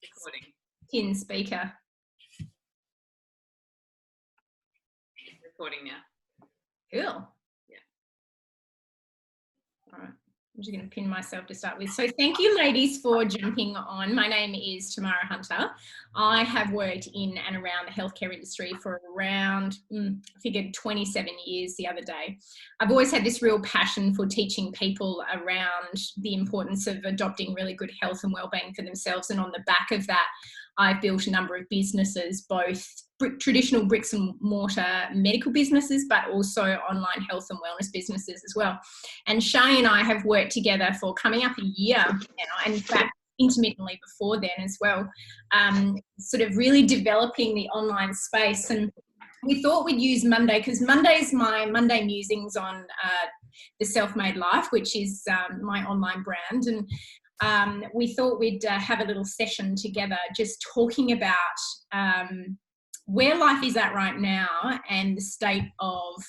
Recording. Pin speaker. Recording now. Cool. Yeah. All right. I'm just going to pin myself to start with. So thank you, ladies, for jumping on. My name is Tamara Hunter. I have worked in and around the healthcare industry for around, I figured 27 years the other day. I've always had this real passion for teaching people around the importance of adopting really good health and wellbeing for themselves. And on the back of that, I've built a number of businesses, both traditional bricks and mortar medical businesses, but also online health and wellness businesses as well. And Sharni and I have worked together for coming up a year now, and in fact, intermittently before then as well, sort of really developing the online space. And we thought we'd use Monday, because Monday's my Monday Musings on the Self-Made Life, which is my online brand. And we thought we'd have a little session together just talking about where life is at right now and the state of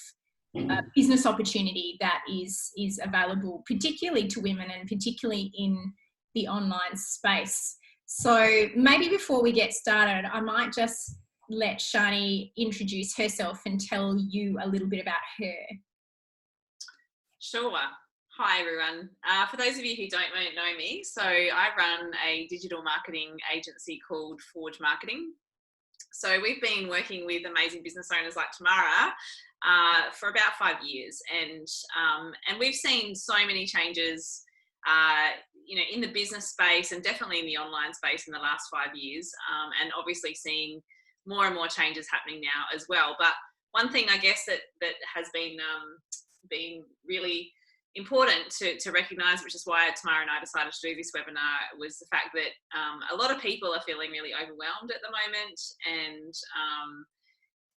business opportunity that is available, particularly to women and particularly in the online space. So maybe before we get started, I might just let Sharni introduce herself and tell you a little bit about her. Sure. Hi, everyone. For those of you who don't know me, so I run a digital marketing agency called Forj Marketing. So we've been working with amazing business owners like Tamara for about 5 years, and we've seen so many changes, in the business space and definitely in the online space in the last 5 years, and obviously seeing more and more changes happening now as well. But one thing I guess that has been really important to recognise, which is why Tamara and I decided to do this webinar, was the fact that a lot of people are feeling really overwhelmed at the moment and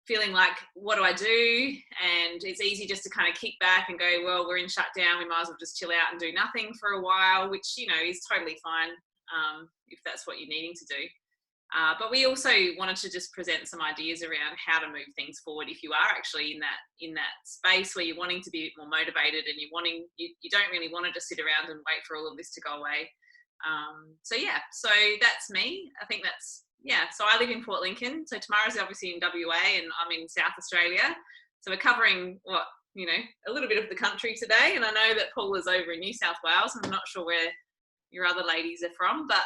feeling like, what do I do? And it's easy just to kind of kick back and go, well, we're in shutdown, we might as well just chill out and do nothing for a while, which, is totally fine if that's what you're needing to do. But we also wanted to just present some ideas around how to move things forward if you are actually in that space where you're wanting to be more motivated and you don't really want to just sit around and wait for all of this to go away. So that's me. I think so I live in Port Lincoln. So Tamara's obviously in WA and I'm in South Australia. So we're covering a little bit of the country today. And I know that Paul is over in New South Wales. I'm not sure where your other ladies are from, but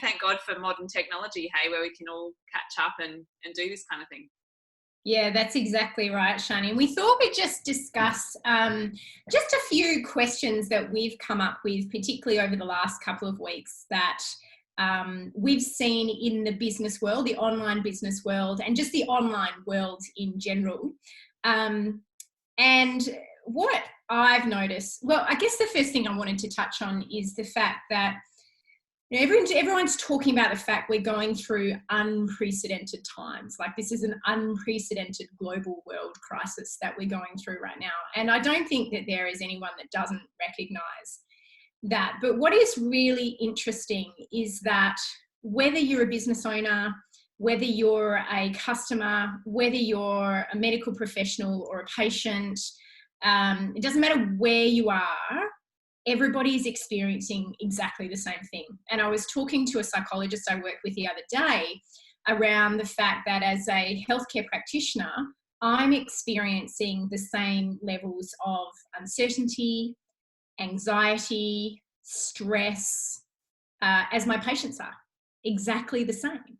thank God for modern technology, hey, where we can all catch up and do this kind of thing. Yeah, that's exactly right, Sharni. We thought we'd just discuss just a few questions that we've come up with, particularly over the last couple of weeks, that we've seen in the business world, the online business world, and just the online world in general. And what I've noticed, well, I guess the first thing I wanted to touch on is the fact that everyone's talking about the fact we're going through unprecedented times. Like, this is an unprecedented global world crisis that we're going through right now. And I don't think that there is anyone that doesn't recognize that. But what is really interesting is that whether you're a business owner, whether you're a customer, whether you're a medical professional or a patient, it doesn't matter where you are, everybody is experiencing exactly the same thing. And I was talking to a psychologist I worked with the other day around the fact that as a healthcare practitioner, I'm experiencing the same levels of uncertainty, anxiety, stress, as my patients are. Exactly the same.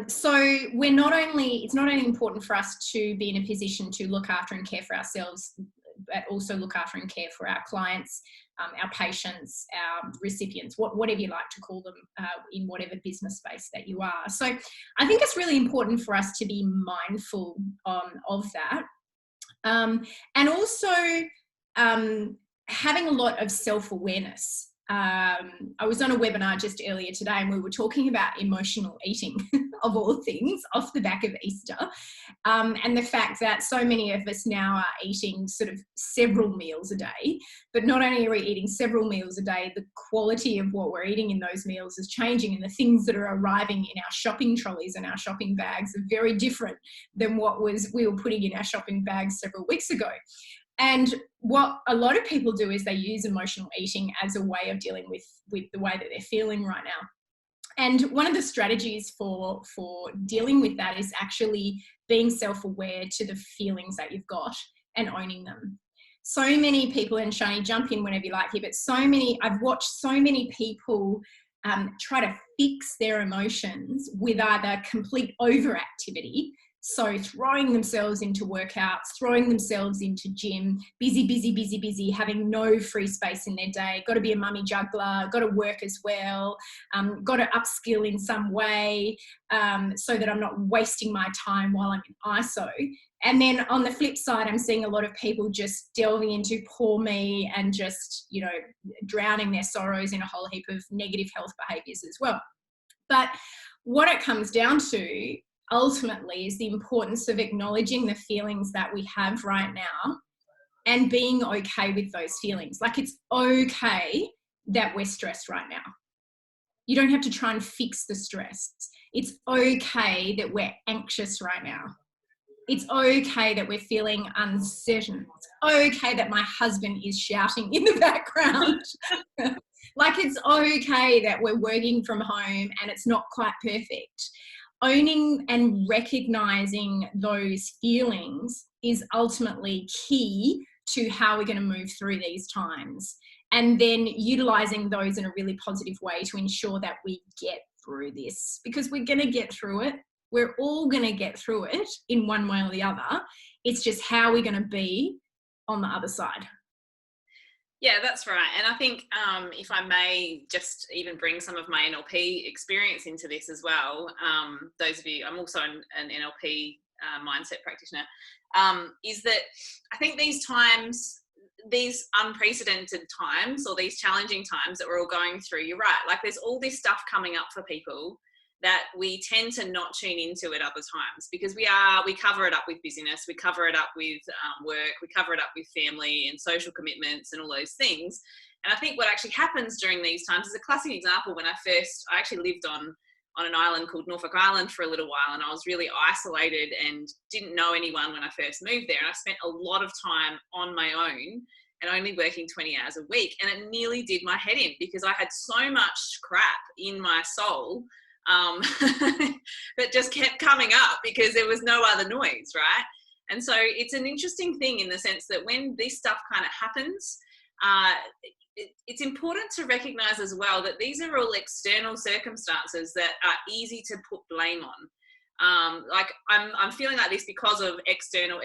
So it's not only important for us to be in a position to look after and care for ourselves, but also look after and care for our clients, our patients, our recipients, whatever you like to call them, in whatever business space that you are. So I think it's really important for us to be mindful of that. And also having a lot of self-awareness. I was on a webinar just earlier today and we were talking about emotional eating of all things off the back of Easter, and the fact that so many of us now are eating sort of several meals a day. But not only are we eating several meals a day, the quality of what we're eating in those meals is changing, and the things that are arriving in our shopping trolleys and our shopping bags are very different than what we were putting in our shopping bags several weeks ago. And what a lot of people do is they use emotional eating as a way of dealing with the way that they're feeling right now. And one of the strategies for dealing with that is actually being self-aware to the feelings that you've got and owning them. So many people, and Shani, jump in whenever you like here, but I've watched so many people try to fix their emotions with either complete overactivity, so throwing themselves into workouts, throwing themselves into gym, busy, having no free space in their day, got to be a mummy juggler, got to work as well, got to upskill in some way so that I'm not wasting my time while I'm in ISO. And then on the flip side, I'm seeing a lot of people just delving into poor me and just, you know, drowning their sorrows in a whole heap of negative health behaviors as well. But what it comes down to ultimately is the importance of acknowledging the feelings that we have right now and being okay with those feelings. Like, it's okay that we're stressed right now. You don't have to try and fix the stress. It's okay that we're anxious right now. It's okay that we're feeling uncertain. It's okay that my husband is shouting in the background. Like, it's okay that we're working from home and it's not quite perfect. Owning and recognizing those feelings is ultimately key to how we're going to move through these times, and then utilizing those in a really positive way to ensure that we get through this, because we're going to get through it. We're all going to get through it in one way or the other. It's just how we're going to be on the other side. Yeah, that's right. And I think if I may just even bring some of my NLP experience into this as well, those of you, I'm also an NLP mindset practitioner, is that I think these times, these unprecedented times or these challenging times that we're all going through, you're right, like there's all this stuff coming up for people that we tend to not tune into at other times, because we cover it up with busyness, we cover it up with work, we cover it up with family and social commitments and all those things. And I think what actually happens during these times is a classic example. When I actually lived on an island called Norfolk Island for a little while, and I was really isolated and didn't know anyone when I first moved there. And I spent a lot of time on my own and only working 20 hours a week. And it nearly did my head in, because I had so much crap in my soul that just kept coming up because there was no other noise, right? And so it's an interesting thing in the sense that when this stuff kind of happens, it's important to recognize as well that these are all external circumstances that are easy to put blame on. Like I'm feeling like this because of external.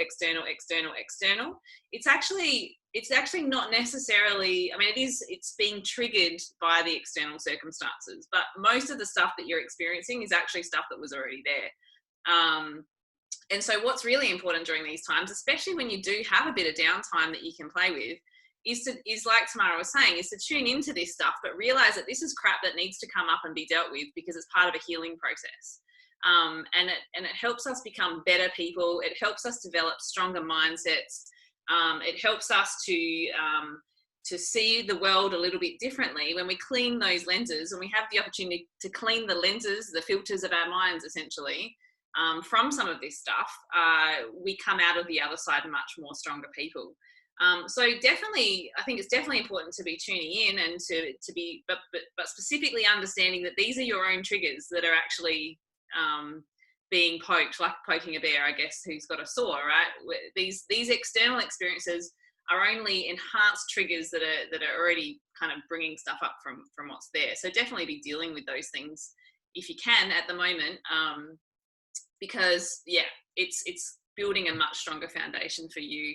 It's actually not necessarily, I mean, it's being triggered by the external circumstances, but most of the stuff that you're experiencing is actually stuff that was already there. And so what's really important during these times, especially when you do have a bit of downtime that you can play with, is like Tamara was saying, is to tune into this stuff, but realize that this is crap that needs to come up and be dealt with because it's part of a healing process. And it helps us become better people. It helps us develop stronger mindsets. It helps us to see the world a little bit differently when we clean those lenses, and we have the opportunity to clean the lenses, the filters of our minds, essentially, from some of this stuff. We come out of the other side much more stronger people. So definitely, I think it's definitely important to be tuning in and to be, but specifically understanding that these are your own triggers that are actually being poked, like poking a bear, I guess, who's got a sore, right? These external experiences are only enhanced triggers that are already kind of bringing stuff up from what's there. So definitely be dealing with those things if you can at the moment, because yeah, it's building a much stronger foundation for you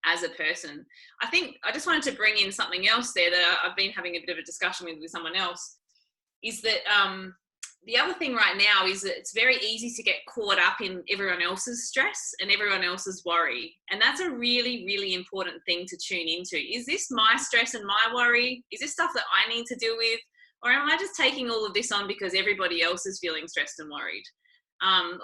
as a person. I think I just wanted to bring in something else there that I've been having a bit of a discussion with someone else, is that the other thing right now is that it's very easy to get caught up in everyone else's stress and everyone else's worry. And that's a really, really important thing to tune into. Is this my stress and my worry? Is this stuff that I need to deal with? Or am I just taking all of this on because everybody else is feeling stressed and worried?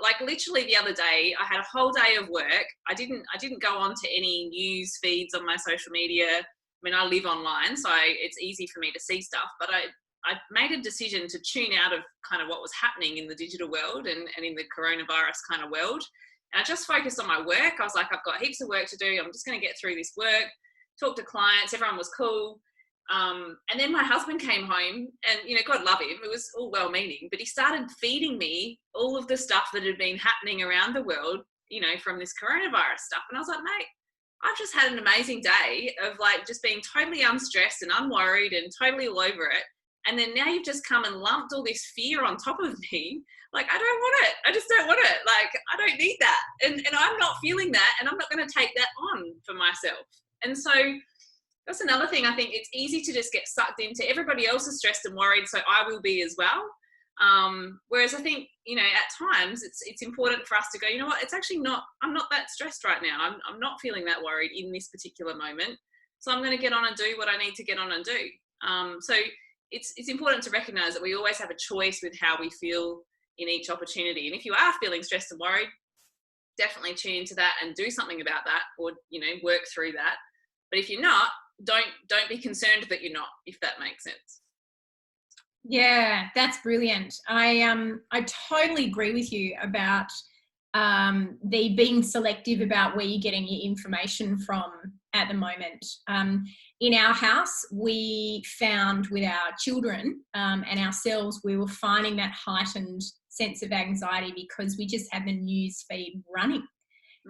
Like literally the other day, I had a whole day of work. I didn't go on to any news feeds on my social media. I mean, I live online, so it's easy for me to see stuff, but I made a decision to tune out of kind of what was happening in the digital world and in the coronavirus kind of world. And I just focused on my work. I was like, I've got heaps of work to do. I'm just going to get through this work, talk to clients. Everyone was cool. And then my husband came home and, you know, God love him, it was all well-meaning, but he started feeding me all of the stuff that had been happening around the world, you know, from this coronavirus stuff. And I was like, mate, I've just had an amazing day of like just being totally unstressed and unworried and totally all over it. And then now you've just come and lumped all this fear on top of me. Like, I don't want it. I just don't want it. Like, I don't need that. And I'm not feeling that. And I'm not going to take that on for myself. And so that's another thing. I think it's easy to just get sucked into everybody else is stressed and worried, so I will be as well. Whereas I think, you know, at times it's important for us to go, you know what, it's actually not, I'm not that stressed right now. I'm not feeling that worried in this particular moment. So I'm going to get on and do what I need to get on and do. So it's important to recognize that we always have a choice with how we feel in each opportunity. And if you are feeling stressed and worried, definitely tune into that and do something about that, or, you know, work through that. But if you're not, don't be concerned that you're not, if that makes sense. Yeah, that's brilliant. I totally agree with you about the being selective about where you're getting your information from at the moment. In our house, we found with our children and ourselves, we were finding that heightened sense of anxiety because we just had the news feed running.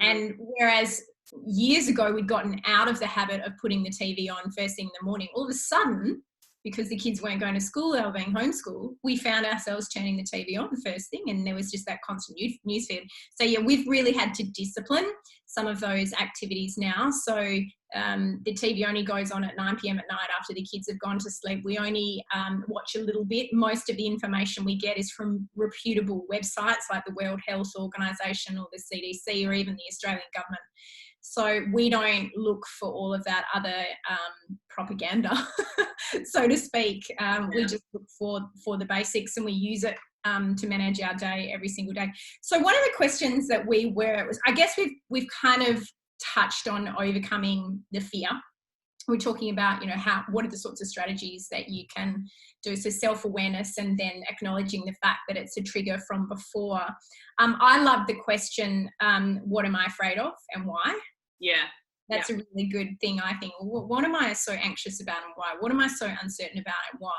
And whereas years ago we'd gotten out of the habit of putting the TV on first thing in the morning, all of a sudden, because the kids weren't going to school, they were being homeschooled, we found ourselves turning the TV on first thing, and there was just that constant news feed. So yeah, we've really had to discipline some of those activities now. So the TV only goes on at 9 p.m. at night after the kids have gone to sleep. We only watch a little bit. Most of the information we get is from reputable websites like the World Health Organization or the CDC or even the Australian government. So we don't look for all of that other propaganda, so to speak. We just look for the basics, and we use it to manage our day every single day. So one of the questions that I guess we've kind of touched on overcoming the fear. We're talking about, you know, what are the sorts of strategies that you can do? So self-awareness, and then acknowledging the fact that it's a trigger from before. I love the question, what am I afraid of and why? Yeah. That's a really good thing, I think. What am I so anxious about and why? What am I so uncertain about and why?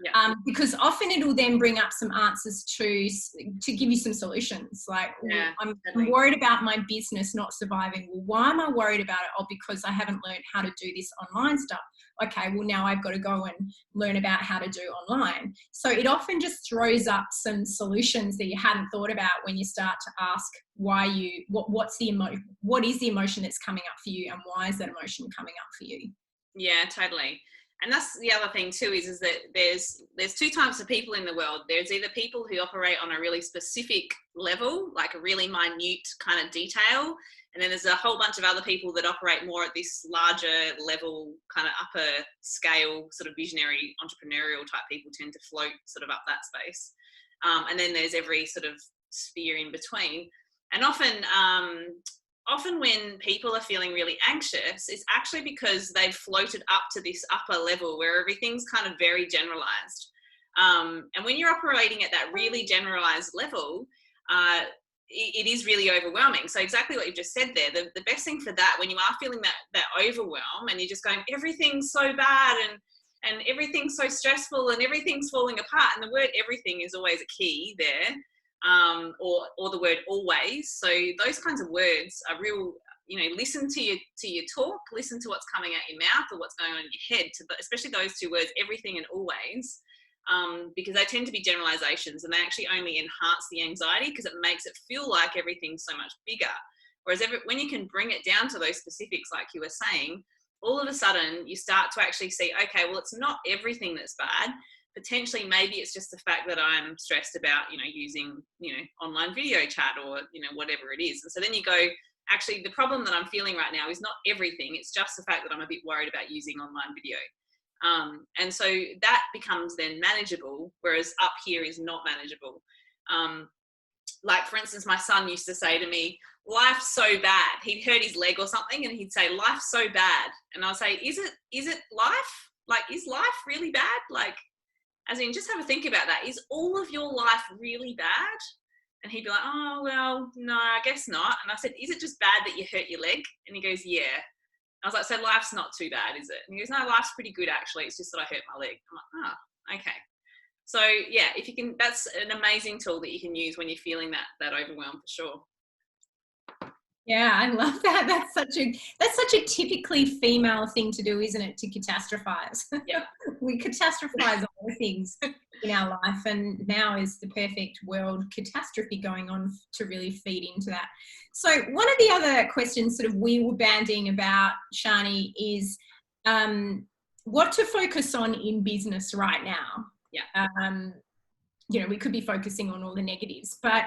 Yeah. Because often it'll then bring up some answers to give you some solutions. Like, I'm worried about my business not surviving. Well, why am I worried about it? Oh, because I haven't learned how to do this online stuff. Okay, well, now I've got to go and learn about how to do online. So it often just throws up some solutions that you hadn't thought about when you start to ask what is the emotion that's coming up for you, and why is that emotion coming up for you? Yeah, totally. And that's the other thing too, is that there's two types of people in the world. There's either people who operate on a really specific level, like a really minute kind of detail, and then there's a whole bunch of other people that operate more at this larger level, kind of upper scale, sort of visionary, entrepreneurial type people tend to float sort of up that space. And then there's every sort of sphere in between. And often when people are feeling really anxious, it's actually because they've floated up to this upper level where everything's kind of very generalized. And when you're operating at that really generalized level, it is really overwhelming. So exactly what you just said there, the best thing for that, when you are feeling that overwhelm and you're just going, everything's so bad and everything's so stressful and everything's falling apart, and the word everything is always a key there. Or the word always. So those kinds of words are real, you know, listen to your talk, listen to what's coming out your mouth or what's going on in your head, especially those two words, everything and always, because they tend to be generalizations, and they actually only enhance the anxiety because it makes it feel like everything's so much bigger. Whereas when you can bring it down to those specifics, like you were saying, all of a sudden you start to actually see, okay, well, it's not everything that's bad. Potentially, maybe it's just the fact that I'm stressed about, you know, using, you know, online video chat or, you know, whatever it is. And so then you go, actually, the problem that I'm feeling right now is not everything. It's just the fact that I'm a bit worried about using online video. And so that becomes then manageable, whereas up here is not manageable. Like, for instance, my son used to say to me, life's so bad. He'd hurt his leg or something and he'd say, life's so bad. And I'll say, is it life? Like, is life really bad? Like, as in, just have a think about that. Is all of your life really bad? And he'd be like, oh, well, no, I guess not. And I said, is it just bad that you hurt your leg? And he goes, yeah. I was like, so life's not too bad, is it? And he goes, no, life's pretty good, actually. It's just that I hurt my leg. I'm like, oh, okay. So yeah, if you can, that's an amazing tool that you can use when you're feeling that overwhelm, for sure. Yeah, I love that. That's such a typically female thing to do, isn't it? To catastrophize. Yeah. We catastrophize all things in our life, and now is the perfect world catastrophe going on to really feed into that. So one of the other questions sort of we were banding about, Sharni, is what to focus on in business right now. Yeah. We could be focusing on all the negatives, but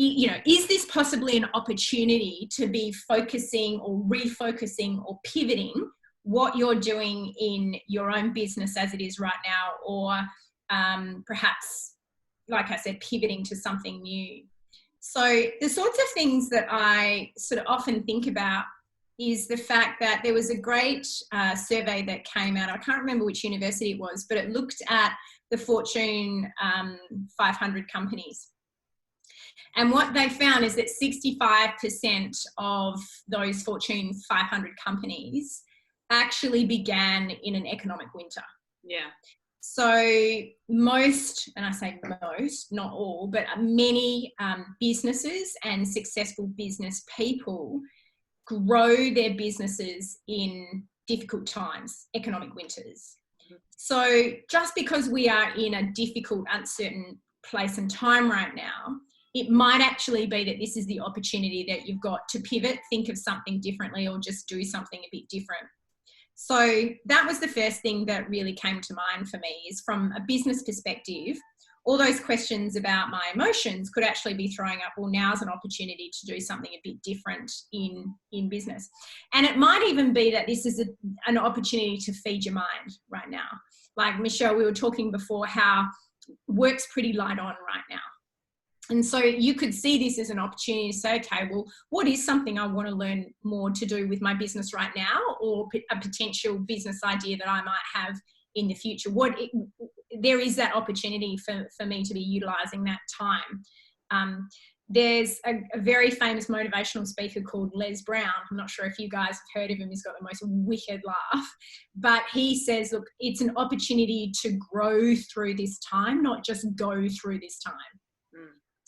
is this possibly an opportunity to be focusing or refocusing or pivoting what you're doing in your own business as it is right now, or perhaps, like I said, pivoting to something new? So the sorts of things that I sort of often think about is the fact that there was a great survey that came out. I can't remember which university it was, but it looked at the Fortune 500 companies. And what they found is that 65% of those Fortune 500 companies actually began in an economic winter. Yeah. So most, and I say most, not all, but many businesses and successful business people grow their businesses in difficult times, economic winters. So just because we are in a difficult, uncertain place and time right now, it might actually be that this is the opportunity that you've got to pivot, think of something differently, or just do something a bit different. So that was the first thing that really came to mind for me, is from a business perspective, all those questions about my emotions could actually be throwing up, well, now's an opportunity to do something a bit different in business. And it might even be that this is an opportunity to feed your mind right now. Like Michelle, we were talking before how work's pretty light on right now. And so you could see this as an opportunity to say, okay, well, what is something I want to learn more to do with my business right now, or a potential business idea that I might have in the future? There is that opportunity for me to be utilising that time. There's a very famous motivational speaker called Les Brown. I'm not sure if you guys have heard of him. He's got the most wicked laugh. But he says, look, it's an opportunity to grow through this time, not just go through this time.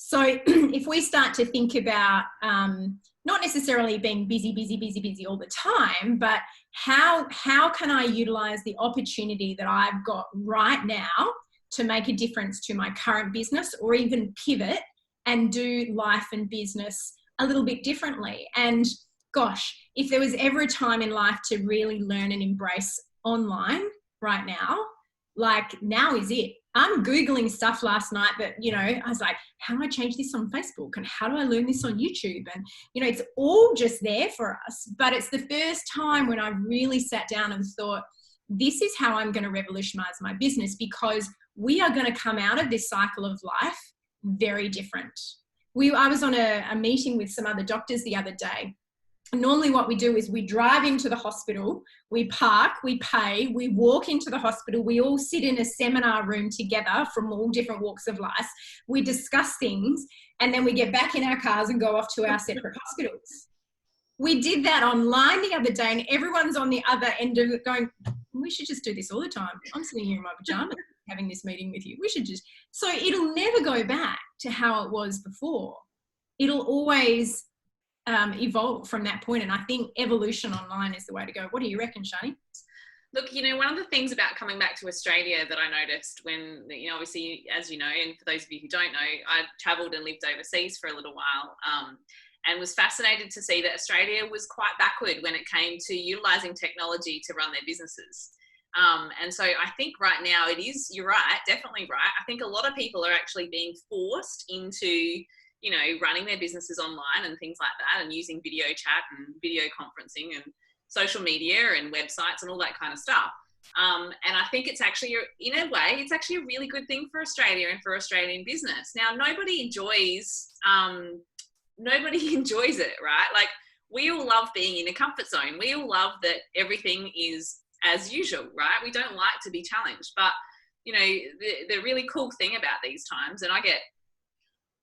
So if we start to think about not necessarily being busy all the time, but how can I utilize the opportunity that I've got right now to make a difference to my current business, or even pivot and do life and business a little bit differently? And gosh, if there was ever a time in life to really learn and embrace online right now, like now is it. I'm Googling stuff last night that, I was like, how do I change this on Facebook? And how do I learn this on YouTube? And, it's all just there for us. But it's the first time when I really sat down and thought, this is how I'm going to revolutionize my business, because we are going to come out of this cycle of life very different. I was on a meeting with some other doctors the other day. Normally what we do is we drive into the hospital, we park, we pay, we walk into the hospital, we all sit in a seminar room together from all different walks of life, we discuss things, and then we get back in our cars and go off to our separate hospitals. We did that online the other day, and everyone's on the other end of it going, we should just do this all the time. I'm sitting here in my pajamas having this meeting with you. We should just... So it'll never go back to how it was before. It'll always evolve from that point, and I think evolution online is the way to go. What do you reckon, Sharni? Look, one of the things about coming back to Australia that I noticed when, obviously, as you know, and for those of you who don't know, I travelled and lived overseas for a little while, and was fascinated to see that Australia was quite backward when it came to utilising technology to run their businesses. And so I think right now you're right, definitely right. I think a lot of people are actually being forced into running their businesses online and things like that, and using video chat and video conferencing and social media and websites and all that kind of stuff. And I think it's actually, in a way, it's actually a really good thing for Australia and for Australian business. Now, nobody enjoys it, right? Like, we all love being in a comfort zone. We all love that everything is as usual, right? We don't like to be challenged. But, the really cool thing about these times, and I get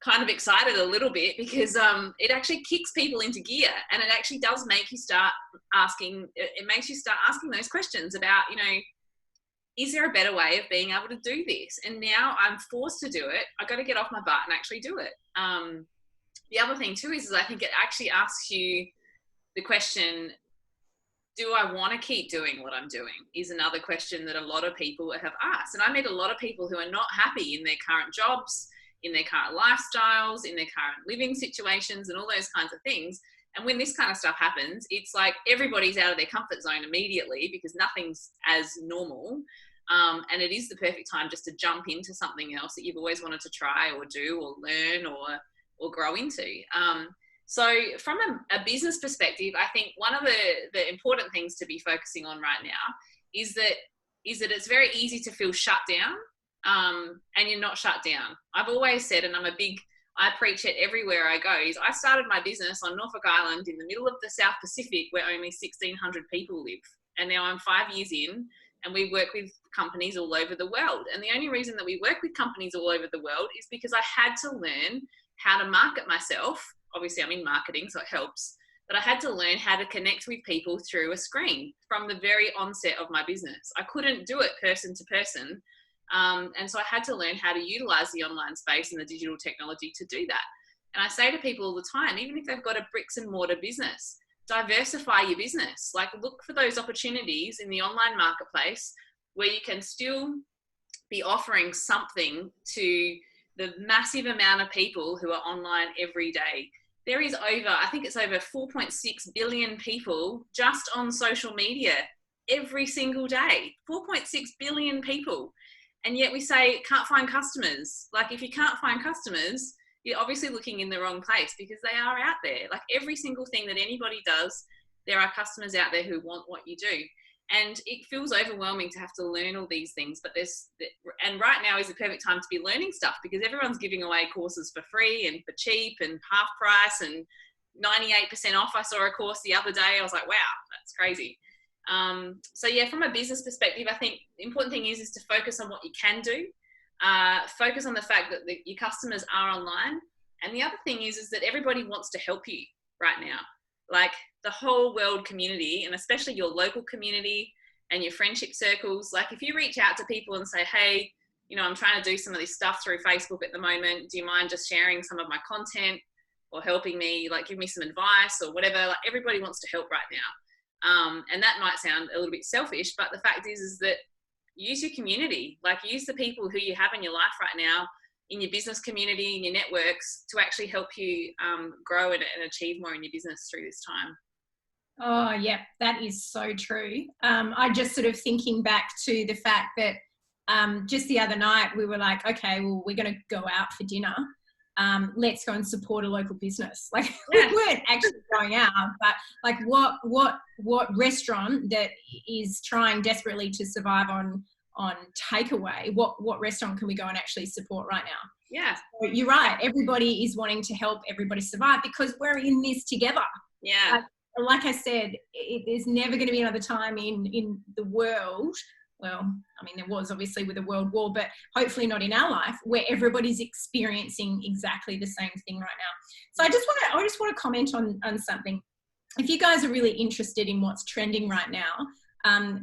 kind of excited a little bit because it actually kicks people into gear, and it actually does make you start asking, it makes you start asking those questions about, you know, is there a better way of being able to do this? And now I'm forced to do it. I got to get off my butt and actually do it. The other thing too is I think it actually asks you the question, do I want to keep doing what I'm doing? Is another question that a lot of people have asked. And I meet a lot of people who are not happy in their current jobs, in their current lifestyles, in their current living situations, and all those kinds of things. And when this kind of stuff happens, it's like everybody's out of their comfort zone immediately because nothing's as normal. And it is the perfect time just to jump into something else that you've always wanted to try or do or learn or grow into. So from a business perspective, I think one of the important things to be focusing on right now is that it's very easy to feel shut down, and you're not shut down. I've always said, and I preach it everywhere I go, is I started my business on Norfolk Island in the middle of the South Pacific where only 1,600 people live. And now I'm 5 years in, and we work with companies all over the world. And the only reason that we work with companies all over the world is because I had to learn how to market myself. Obviously, I'm in marketing, so it helps. But I had to learn how to connect with people through a screen from the very onset of my business. I couldn't do it person to person. And so I had to learn how to utilize the online space and the digital technology to do that. And I say to people all the time, even if they've got a bricks and mortar business, diversify your business. Like, look for those opportunities in the online marketplace where you can still be offering something to the massive amount of people who are online every day. There is I think it's over 4.6 billion people just on social media every single day. 4.6 billion people. And yet we say can't find customers. Like, if you can't find customers, you're obviously looking in the wrong place, because they are out there. Like, every single thing that anybody does, there are customers out there who want what you do. And it feels overwhelming to have to learn all these things, but and right now is the perfect time to be learning stuff, because everyone's giving away courses for free and for cheap and half price and 98% off. I saw a course the other day. I was like, wow, that's crazy. So yeah, from a business perspective, I think the important thing is to focus on what you can do. Focus on the fact that your customers are online. And the other thing is that everybody wants to help you right now. Like, the whole world community, and especially your local community and your friendship circles. Like, if you reach out to people and say, hey, you know, I'm trying to do some of this stuff through Facebook at the moment. Do you mind just sharing some of my content or helping me, like, give me some advice or whatever? Like, everybody wants to help right now. And that might sound a little bit selfish, but the fact is that use your community. Like, use the people who you have in your life right now, in your business community, in your networks, to actually help you grow and achieve more in your business through this time. Oh, yeah, that is so true. I just sort of thinking back to the fact that just the other night we were like, okay, well, we're going to go out for dinner. Let's go and support a local business. Like, we weren't actually going out, but like, what restaurant that is trying desperately to survive on takeaway, what restaurant can we go and actually support right now? Yeah. So you're right. Everybody is wanting to help everybody survive because we're in this together. Yeah. Like I said, there's never going to be another time in the world. Well, I mean, there was obviously with the World War, but hopefully not in our life, where everybody's experiencing exactly the same thing right now. So I just want to comment on something. If you guys are really interested in what's trending right now,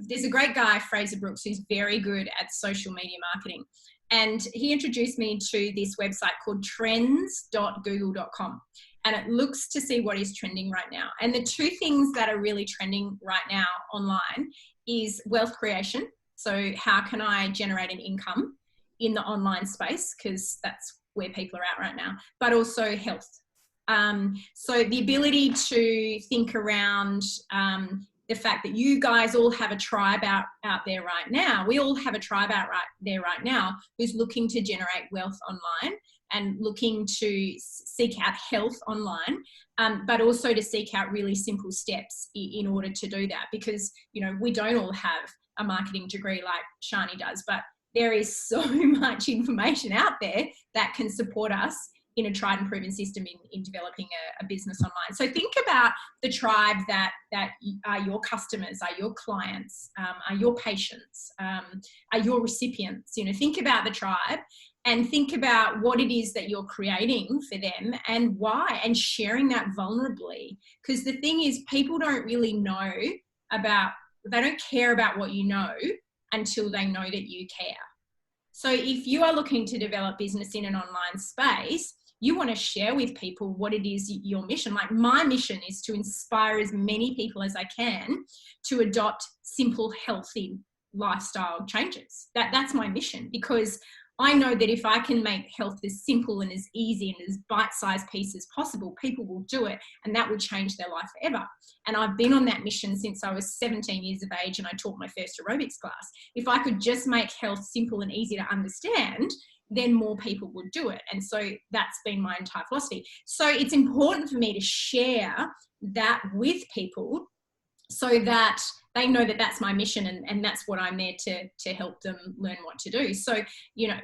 there's a great guy, Fraser Brooks, who's very good at social media marketing. And he introduced me to this website called trends.google.com. And it looks to see what is trending right now. And the two things that are really trending right now online is wealth creation. So how can I generate an income in the online space? Because that's where people are at right now. But also health. So the ability to think around the fact that you guys all have a tribe out there right now. We all have a tribe out there right now who's looking to generate wealth online and looking to seek out health online, but also to seek out really simple steps in order to do that. Because, you know, we don't all have a marketing degree like Sharni does, but there is so much information out there that can support us in a tried and proven system in developing a business online. So think about the tribe that are your customers, are your clients, are your patients, are your recipients. You know, think about the tribe and think about what it is that you're creating for them and why, and sharing that vulnerably. Because the thing is, people don't really know they don't care about what you know until they know that you care. So if you are looking to develop business in an online space, you want to share with people what it is, your mission. Like, my mission is to inspire as many people as I can to adopt simple, healthy lifestyle changes. That's my mission, because I know that if I can make health as simple and as easy and as bite-sized piece as possible, people will do it, and that will change their life forever. And I've been on that mission since I was 17 years of age and I taught my first aerobics class. If I could just make health simple and easy to understand, then more people would do it. And so that's been my entire philosophy. So it's important for me to share that with people so that they know that that's my mission, and that's what I'm there to help them learn what to do. So,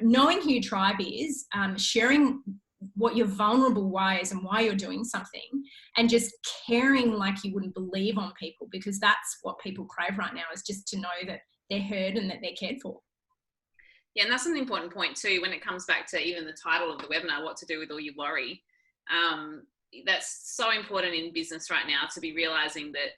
knowing who your tribe is, sharing what your vulnerable why is and why you're doing something, and just caring like you wouldn't believe on people, because that's what people crave right now, is just to know that they're heard and that they're cared for. Yeah, and that's an important point too when it comes back to even the title of the webinar, what to do with all your worry. That's so important in business right now, to be realizing that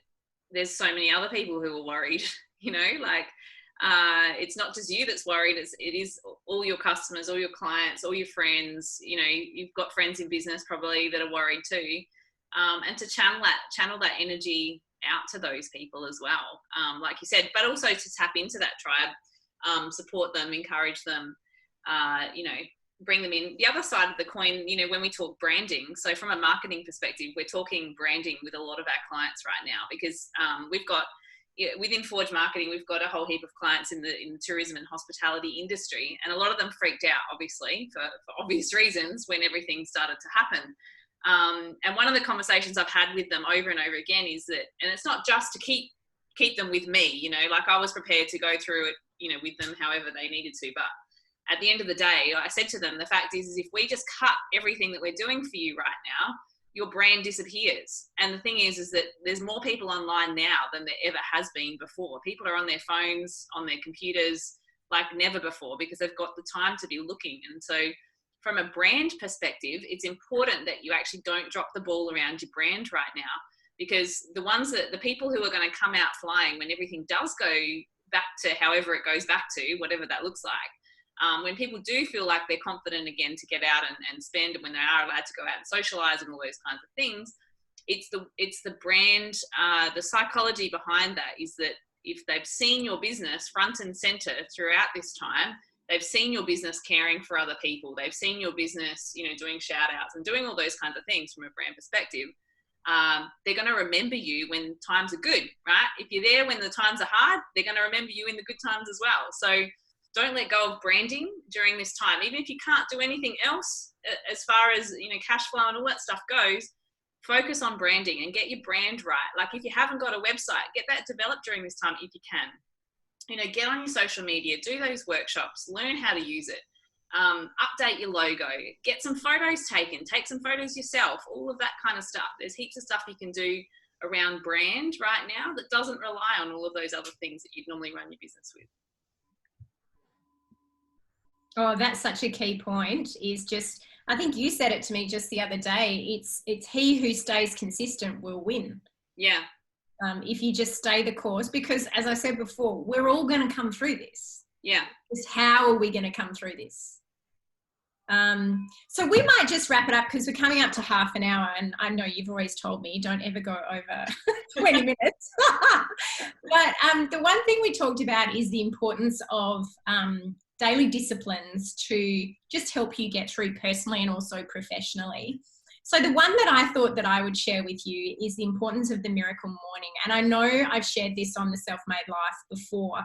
there's so many other people who are worried, it's not just you that's worried, it is all your customers, all your clients, all your friends, you've got friends in business probably that are worried too. And to channel that energy out to those people as well, like you said, but also to tap into that tribe, support them, encourage them, bring them in. The other side of the coin, when we talk branding, so from a marketing perspective, we're talking branding with a lot of our clients right now, because we've got, within Forj Marketing, we've got a whole heap of clients in the tourism and hospitality industry, and a lot of them freaked out, obviously, for obvious reasons, when everything started to happen. And one of the conversations I've had with them over and over again is that, and it's not just to keep them with me, like I was prepared to go through it, with them however they needed to, but at the end of the day, I said to them, the fact is if we just cut everything that we're doing for you right now, your brand disappears. And the thing is that there's more people online now than there ever has been before. People are on their phones, on their computers, like never before, because they've got the time to be looking. And so from a brand perspective, it's important that you actually don't drop the ball around your brand right now, because the people who are going to come out flying when everything does go back to however it goes back to, whatever that looks like, when people do feel like they're confident again to get out and spend, and when they are allowed to go out and socialize and all those kinds of things, it's the brand, the psychology behind that is that if they've seen your business front and center throughout this time, they've seen your business caring for other people, they've seen your business, doing shout outs and doing all those kinds of things from a brand perspective, they're going to remember you when times are good, right? If you're there when the times are hard, they're going to remember you in the good times as well. So don't let go of branding during this time. Even if you can't do anything else as far as, cash flow and all that stuff goes, focus on branding and get your brand right. Like if you haven't got a website, get that developed during this time if you can. Get on your social media, do those workshops, learn how to use it, update your logo, get some photos taken, take some photos yourself, all of that kind of stuff. There's heaps of stuff you can do around brand right now that doesn't rely on all of those other things that you'd normally run your business with. Oh, that's such a key point, is just, I think you said it to me just the other day, it's he who stays consistent will win. Yeah. If you just stay the course, because as I said before, we're all going to come through this. Yeah. Just how are we going to come through this? So we might just wrap it up because we're coming up to half an hour, and I know you've always told me don't ever go over 20 minutes. But the one thing we talked about is the importance of daily disciplines to just help you get through personally and also professionally. So the one that I thought that I would share with you is the importance of the miracle morning. And I know I've shared this on the Self-Made Life before,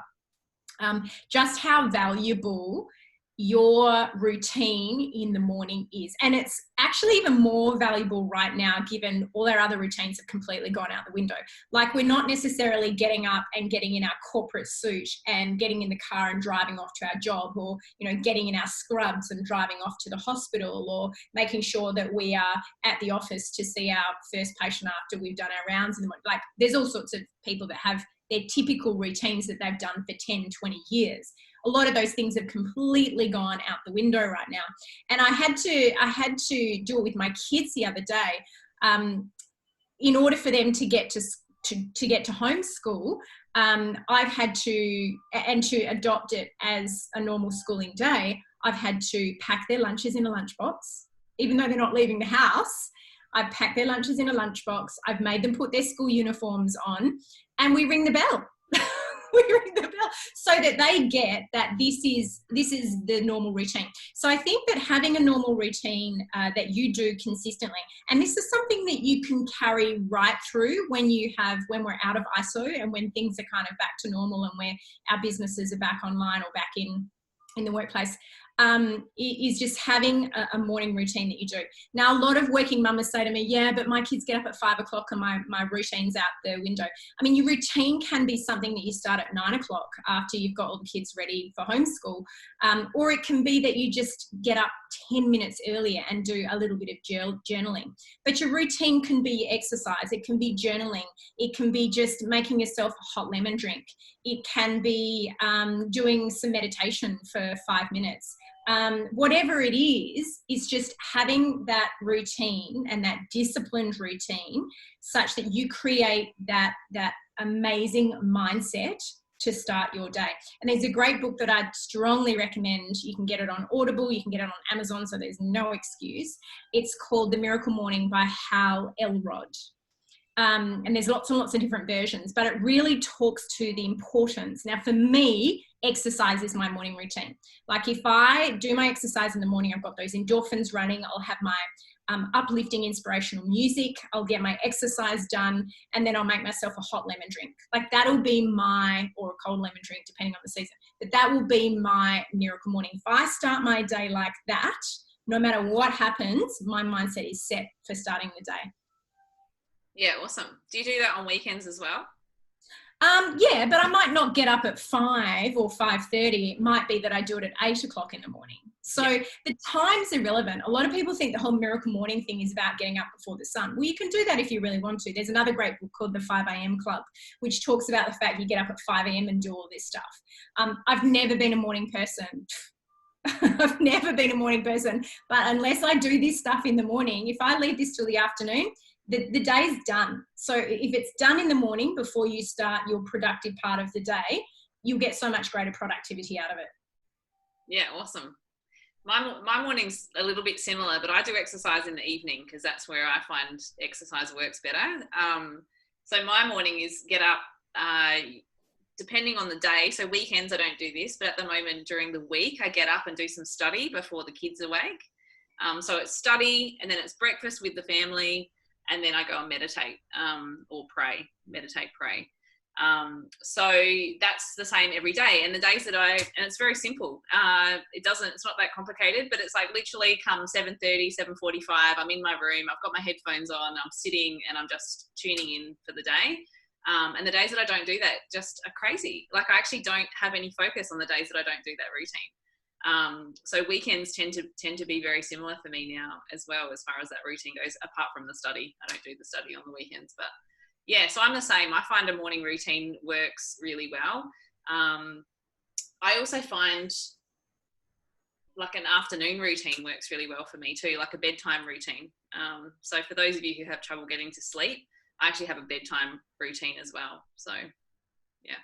just how valuable your routine in the morning is. And it's actually even more valuable right now, given all our other routines have completely gone out the window. Like we're not necessarily getting up and getting in our corporate suit and getting in the car and driving off to our job, or, getting in our scrubs and driving off to the hospital, or making sure that we are at the office to see our first patient after we've done our rounds in the morning. Like there's all sorts of people that have their typical routines that they've done for 10, 20 years. a lot of those things have completely gone out the window right now. And I had to do it with my kids the other day. In order for them to get to get to homeschool, I've had to adopt it as a normal schooling day. I've had to pack their lunches in a lunchbox, even though they're not leaving the house. I've packed their lunches in a lunchbox. I've made them put their school uniforms on, and we ring the bell. We ring the bell so that they get that this is the normal routine. So I think that having a normal routine that you do consistently, and this is something that you can carry right through when we're out of ISO and when things are kind of back to normal and where our businesses are back online or back in the workplace, is just having a morning routine that you do. Now, a lot of working mamas say to me, yeah, but my kids get up at 5 o'clock and my routine's out the window. I mean, your routine can be something that you start at 9 o'clock after you've got all the kids ready for homeschool. Or it can be that you just get up 10 minutes earlier and do a little bit of journaling. But your routine can be exercise. It can be journaling. It can be just making yourself a hot lemon drink. It can be doing some meditation for 5 minutes. Whatever it is just having that routine and that disciplined routine such that you create that amazing mindset to start your day. And there's a great book that I'd strongly recommend. You can get it on Audible, you can get it on Amazon, so there's no excuse. It's called The Miracle Morning by Hal Elrod. And there's lots and lots of different versions, but it really talks to the importance. Now, for me, exercise is my morning routine. Like if I do my exercise in the morning, I've got those endorphins running, I'll have my uplifting inspirational music, I'll get my exercise done, and then I'll make myself a hot lemon drink. Like that'll be or a cold lemon drink, depending on the season, but that will be my miracle morning. If I start my day like that, no matter what happens, my mindset is set for starting the day. Yeah, awesome. Do you do that on weekends as well? Yeah, but I might not get up at 5 or 5:30. It might be that I do it at 8 o'clock in the morning. So the time's irrelevant. A lot of people think the whole miracle morning thing is about getting up before the sun. Well, you can do that if you really want to. There's another great book called The 5 a.m. Club, which talks about the fact you get up at 5 a.m. and do all this stuff. I've never been a morning person. I've never been a morning person, but unless I do this stuff in the morning, if I leave this till the afternoon, the day's done. So if it's done in the morning before you start your productive part of the day, you'll get so much greater productivity out of it. Yeah, awesome. My morning's a little bit similar, but I do exercise in the evening because that's where I find exercise works better. So my morning is get up, depending on the day. So weekends I don't do this, but at the moment during the week I get up and do some study before the kids are awake. So it's study, and then it's breakfast with the family, and then I go and meditate or pray, pray. So that's the same every day. And the days that and it's very simple. It's not that complicated, but it's like literally come 7:30, 7:45, I'm in my room, I've got my headphones on, I'm sitting and I'm just tuning in for the day. And the days that I don't do that just are crazy. Like I actually don't have any focus on the days that I don't do that routine. So weekends tend to be very similar for me now as well, as far as that routine goes, apart from the study. I don't do the study on the weekends, but yeah, so I'm the same. I find a morning routine works really well. I also find like an afternoon routine works really well for me too, like a bedtime routine. So for those of you who have trouble getting to sleep, I actually have a bedtime routine as well. So yeah.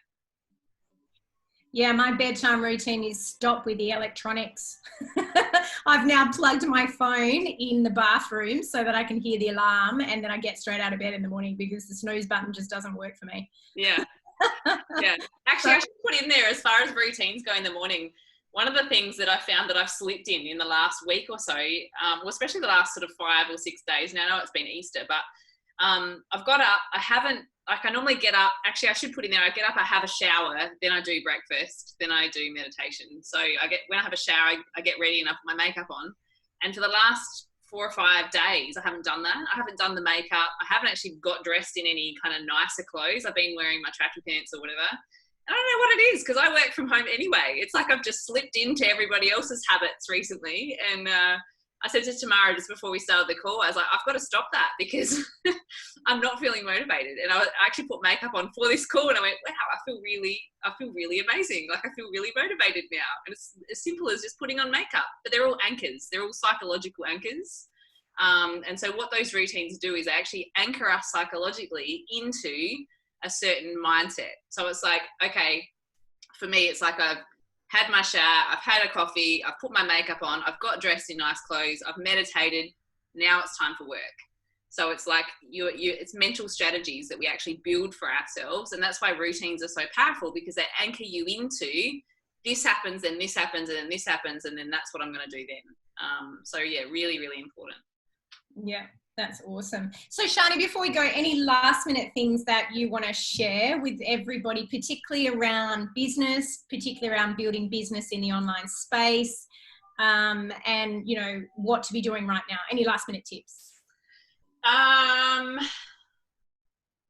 Yeah, my bedtime routine is stop with the electronics. I've now plugged my phone in the bathroom so that I can hear the alarm, and then I get straight out of bed in the morning because the snooze button just doesn't work for me. Yeah. Yeah. Actually, I should put in there, as far as routines go in the morning, one of the things that I found that I've slipped in the last week or so, well, especially the last sort of 5 or 6 days. Now, I know it's been Easter, but I've got up, I normally get up, actually I should put in there, I get up, I have a shower, then I do breakfast, then I do meditation. So when I have a shower, I get ready and I put my makeup on. And for the last 4 or 5 days, I haven't done that. I haven't done the makeup. I haven't actually got dressed in any kind of nicer clothes. I've been wearing my tracky pants or whatever. And I don't know what it is because I work from home anyway. It's like I've just slipped into everybody else's habits recently. And I said to Tamara just before we started the call, I was like, I've got to stop that because I'm not feeling motivated. And I actually put makeup on for this call and I went, wow, I feel really amazing. Like I feel really motivated now. And it's as simple as just putting on makeup, but they're all anchors. They're all psychological anchors. And so what those routines do is they actually anchor us psychologically into a certain mindset. So it's like, okay, for me, it's like I've had my shower, I've had a coffee, I've put my makeup on, I've got dressed in nice clothes, I've meditated, now it's time for work. So it's like it's mental strategies that we actually build for ourselves. And that's why routines are so powerful, because they anchor you into this happens, then this happens, and then this happens, and then that's what I'm going to do then. So yeah, really, really important. Yeah, that's awesome. So Sharni, before we go, any last minute things that you want to share with everybody, particularly around business, particularly around building business in the online space, and you know, what to be doing right now? Any last minute tips?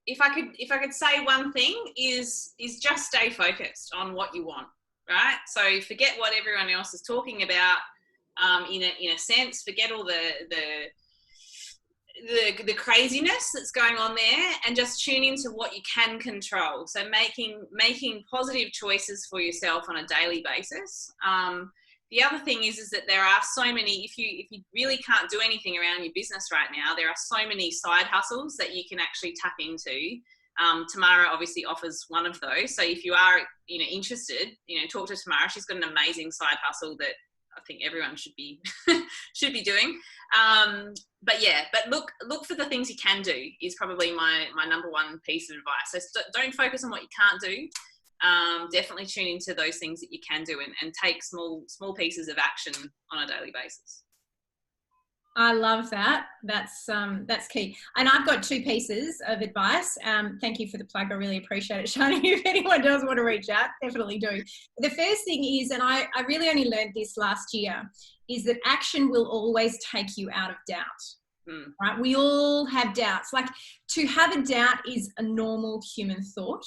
If I could say one thing is just stay focused on what you want, right? So forget what everyone else is talking about, in a sense, forget all the craziness that's going on there, and just tune into what you can control. So making positive choices for yourself on a daily basis. The other thing is that there are so many, if you really can't do anything around your business right now, there are so many side hustles that you can actually tap into. Tamara obviously offers one of those. So if you are, interested, talk to Tamara. She's got an amazing side hustle that I think everyone should be doing. But look for the things you can do is probably my number one piece of advice. So don't focus on what you can't do. Definitely tune into those things that you can do and take small pieces of action on a daily basis. I love that. That's key. And I've got 2 pieces of advice. Thank you for the plug. I really appreciate it, Sharni. If anyone does want to reach out, definitely do. The first thing is, and I really only learned this last year, is that action will always take you out of doubt. Right? We all have doubts. Like, to have a doubt is a normal human thought.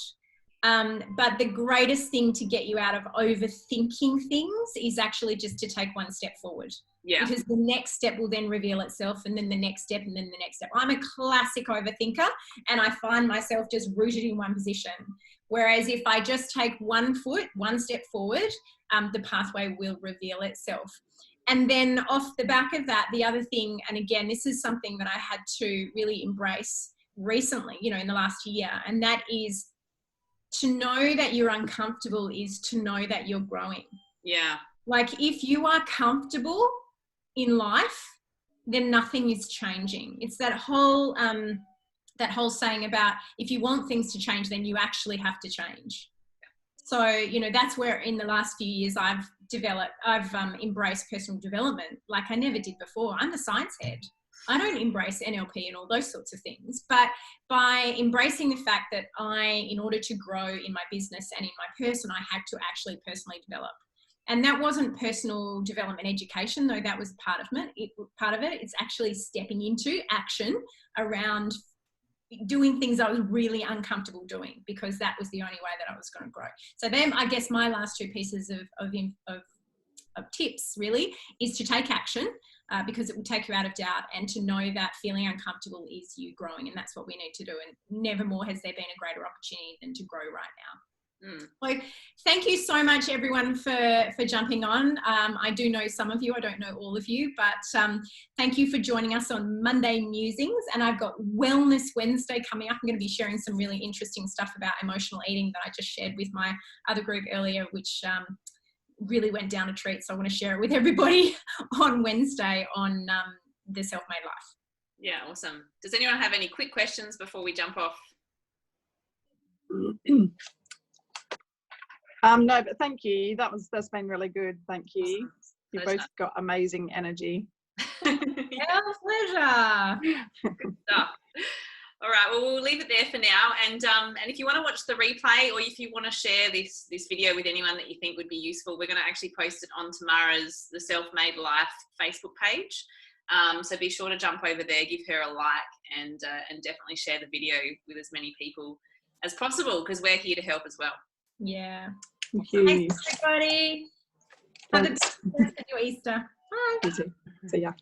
But the greatest thing to get you out of overthinking things is actually just to take one step forward. Yeah. Because the next step will then reveal itself, and then the next step, and then the next step. I'm a classic overthinker, and I find myself just rooted in one position. Whereas if I just take one step forward, the pathway will reveal itself. And then off the back of that, the other thing, and again, this is something that I had to really embrace recently, in the last year, and that is to know that you're uncomfortable is to know that you're growing. Yeah. Like, if you are comfortable in life, then nothing is changing. It's that whole saying about, if you want things to change, then you actually have to change. So, that's where in the last few years I've embraced personal development like I never did before. I'm the science head. I don't embrace NLP and all those sorts of things, but by embracing the fact that in order to grow in my business and in my person, I had to actually personally develop. And that wasn't personal development education, though that was part of it. It's actually stepping into action around doing things I was really uncomfortable doing, because that was the only way that I was going to grow. So then I guess my last 2 pieces of tips really is to take action, because it will take you out of doubt, and to know that feeling uncomfortable is you growing, and that's what we need to do. And never more has there been a greater opportunity than to grow right now. So thank you so much, everyone, for jumping on. I do know some of you, I don't know all of you, but thank you for joining us on Monday Musings. And I've got Wellness Wednesday coming up. I'm going to be sharing some really interesting stuff about emotional eating that I just shared with my other group earlier, which really went down a treat. So I want to share it with everybody on Wednesday on the Self-Made Life. Yeah, awesome. Does anyone have any quick questions before we jump off? No, but thank you. That's been really good. Thank you. Awesome. You've both got amazing energy. Yeah, pleasure. Good stuff. All right, well, we'll leave it there for now. And if you want to watch the replay, or if you want to share this video with anyone that you think would be useful, we're going to actually post it on Tamara's The Self-Made Life Facebook page. So be sure to jump over there, give her a like, and definitely share the video with as many people as possible, because we're here to help as well. Yeah. Thank you. Thanks, everybody. Have a good rest of your Easter. Bye. You too. See ya.